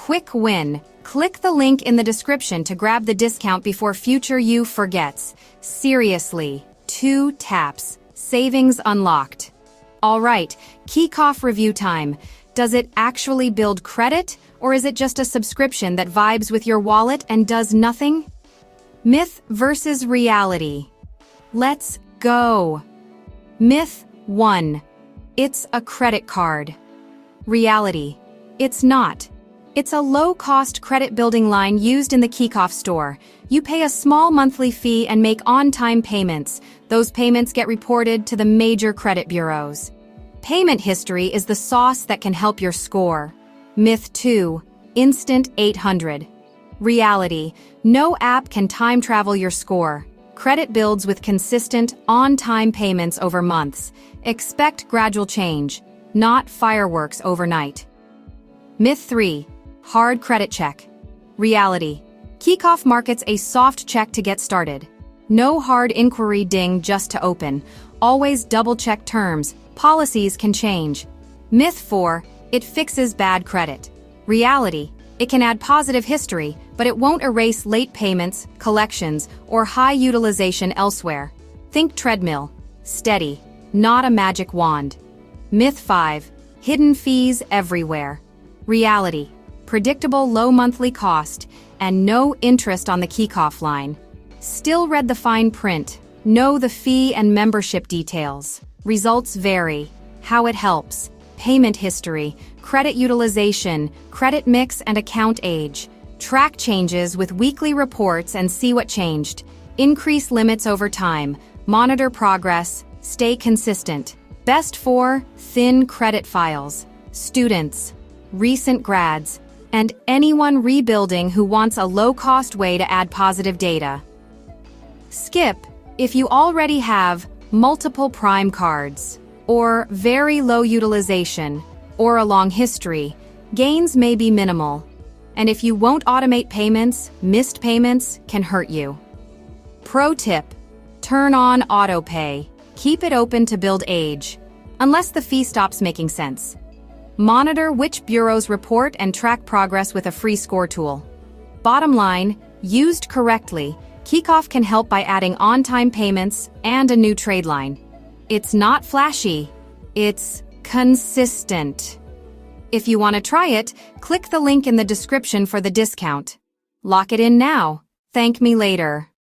quick win. Click the link in the description to grab the discount before future you forgets. Seriously, 2 taps. Savings unlocked. All right, Kikoff review time. Does it actually build credit, or is it just a subscription that vibes with your wallet and does nothing? Myth versus reality. Let's go. Myth 1. It's a credit card. Reality. It's not. It's a low-cost credit-building line used in the Kikoff store. You pay a small monthly fee and make on-time payments. Those payments get reported to the major credit bureaus. Payment history is the sauce that can help your score. Myth 2. Instant 800. Reality. No app can time travel your score. Credit builds with consistent, on-time payments over months. Expect gradual change, not fireworks overnight. Myth 3. Hard credit check. Reality. Kikoff markets a soft check to get started. No hard inquiry ding just to open. Always double-check terms. Policies can change. Myth 4. It fixes bad credit. Reality. It can add positive history, but it won't erase late payments, collections, or high utilization elsewhere. Think treadmill. Steady, not a magic wand. Myth 5. Hidden fees everywhere. Reality. Predictable low monthly cost, and no interest on the Kikoff line. Still read the fine print. Know the fee and membership details. Results vary. How it helps. Payment history, credit utilization, credit mix and account age. Track changes with weekly reports and see what changed. Increase limits over time. Monitor progress. Stay consistent. Best for thin credit files, students, recent grads, and anyone rebuilding who wants a low-cost way to add positive data. Skip if you already have multiple prime cards, or very low utilization, or a long history. Gains may be minimal. And if you won't automate payments, missed payments can hurt you. Pro tip: turn on autopay. Keep it open to build age, unless the fee stops making sense. Monitor which bureaus report and track progress with a free score tool. Bottom line, used correctly, Kikoff can help by adding on-time payments and a new trade line. It's not flashy, it's consistent. If you want to try it, click the link in the description for the discount. Lock it in now. Thank me later.